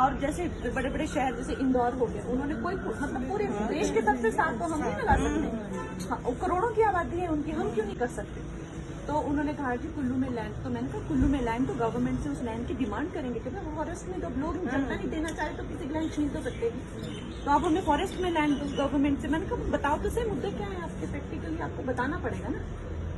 और जैसे बड़े बड़े शहर जैसे इंदौर हो गए, उन्होंने कोई मतलब पूरे देश के सबसे साथ तो हम नहीं लगा सकते। हाँ, करोड़ों की आबादी है उनकी, हम क्यों नहीं कर सकते? तो उन्होंने कहा कि कुल्लू में लैंड, तो मैंने कहा कुल्लू में लैंड तो गवर्नमेंट से उस लैंड की डिमांड करेंगे, क्योंकि वो फॉरेस्ट में जब लोग जनता नहीं देना चाहे तो किसी लैंड छीन तो सकते हैं। तो आप हमें फॉरेस्ट में लैंड गवर्नमेंट से, मैंने कहा बताओ तो सही मुद्दे क्या है आपके, प्रैक्टिकली आपको बताना पड़ेगा ना।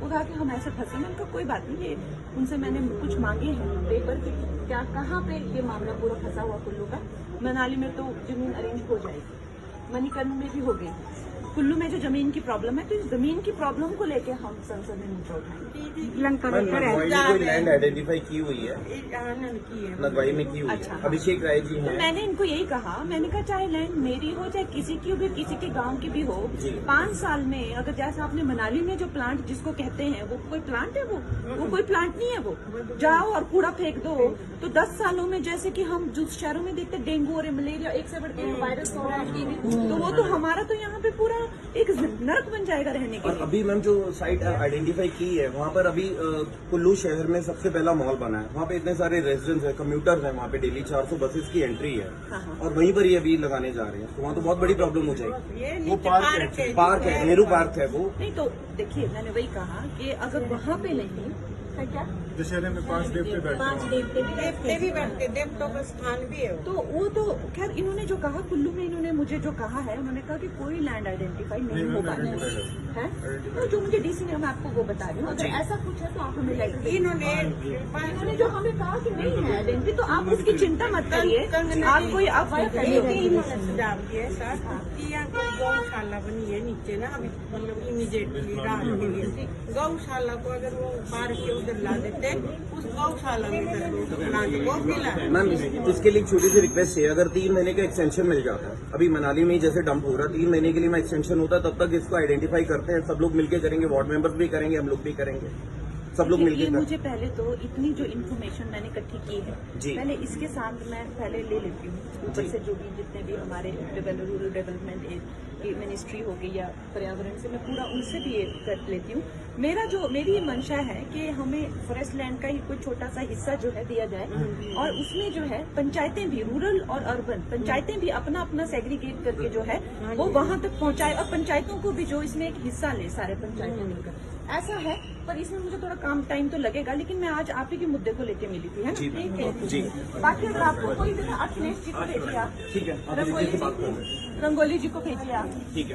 वो कहा कि हम ऐसे फंसे। मैंने कहा कोई बात नहीं, ये उनसे मैंने कुछ मांगे हैं पेपर के, क्या कहाँ पे ये मामला पूरा फंसा हुआ कुल्लू का। मनाली में तो जमीन अरेंज हो जाएगी, मणिकर्ण में भी हो गई, कुल्लू में जो जमीन की प्रॉब्लम है, तो इस जमीन की प्रॉब्लम को लेके हम संसद में मुद्दा उठाएंगे। कोई लैंड आइडेंटिफाई की हुई है, नगवाई में की हुई अच्छा, है। अभिषेक राय जी तो हैं। मैंने इनको यही कहा, मैंने कहा चाहे लैंड मेरी हो चाहे किसी की भी, किसी के गांव की भी हो, 5 साल में अगर जैसे आपने मनाली में जो प्लांट जिसको कहते हैं वो कोई प्लांट है, वो कोई प्लांट नहीं है, वो जाओ और कूड़ा फेंक दो। तो 10 सालों में जैसे कि हम जो शहरों में देखते डेंगू और मलेरिया एक से बढ़ के एक वायरस हो रहा है, तो वो तो हमारा तो यहाँ पे पूरा एक नरक बन जाएगा रहने के और लिए। अभी मैम जो साइट आइडेंटिफाई की है वहाँ पर अभी कुल्लू शहर में सबसे पहला मॉल बना है, वहाँ पे इतने सारे रेजिडेंट्स हैं, कम्यूटर्स हैं, वहाँ पे डेली 400 बसेस की एंट्री है। हाँ। और वहीं पर ये अभी लगाने जा रहे हैं, तो वहाँ तो बहुत बड़ी प्रॉब्लम हो जाएगी। वो पार्क है, नेहरू पार्क है वो। नहीं तो देखिए, मैंने वही कहा कि अगर वहाँ पे नहीं है क्या, दशहरे में 5 देवते देवते भी बैठते, देवताओं का स्थान भी है, तो वो तो खैर इन्होंने जो कहा कुल्लू में, इन्होंने मुझे जो कहा है, उन्होंने कहा कि कोई लैंड आइडेंटिफाई नहीं होगा है, तो जो मुझे डीसी ने, मैं आपको वो बता रही हूँ, अगर ऐसा कुछ है तो आप हमें लेटर, इन्होंने जो हमें कहा कि नहीं है आइडेंटिटी, तो आप उसकी चिंता मत करिए, आप कोई अफवाह करिए। गौशाला बनी है नीचे ना, अभी मतलब इमीडिएटली रात के लिए गौशाला को अगर वो बाहर के उधर ला देते, उस गौशाला में प्लांट को मिला। मैम इसके लिए छोटी सी रिक्वेस्ट है, अगर 3 महीने का एक्सटेंशन मिल जाता है, अभी मनाली में ही जैसे डंप हो रहा, 3 महीने के लिए मैं एक्सटेंशन होता है, तब तक इसको आइडेंटिफाई करते हैं, सब लोग मिलकर करेंगे, वार्ड मेंबर्स भी करेंगे, हम लोग भी करेंगे, सब लोग मिलकर। मुझे पहले तो इतनी जो इन्फॉर्मेशन मैंने इकट्ठी की है, पहले इसके साथ मैं पहले ले लेती हूँ, ऊपर से जो भी जितने भी हमारे रूरल डेवलपमेंट की मिनिस्ट्री हो गई या पर्यावरण से, मैं पूरा उनसे भी ये कर लेती हूँ। मेरी मंशा है कि हमें फॉरेस्ट लैंड का ही कोई छोटा सा हिस्सा जो है दिया जाए, और उसमें जो है पंचायतें भी, रूरल और अर्बन पंचायतें भी अपना अपना सेग्रीगेट करके जो है वो वहां तक पहुंचाए, और पंचायतों को भी जो इसमें एक हिस्सा ले, सारे पंचायतें मिलकर, ऐसा है। पर इसमें मुझे थोड़ा काम टाइम तो लगेगा, लेकिन मैं आज आप ही के मुद्दे को लेके मिली थी, है ना? ठीक है। बाकी अगर आपको कोई अखिलेश जी को भेजिए, आप ठीक है, रंगोली जी को भेजिए आप। ठीक है।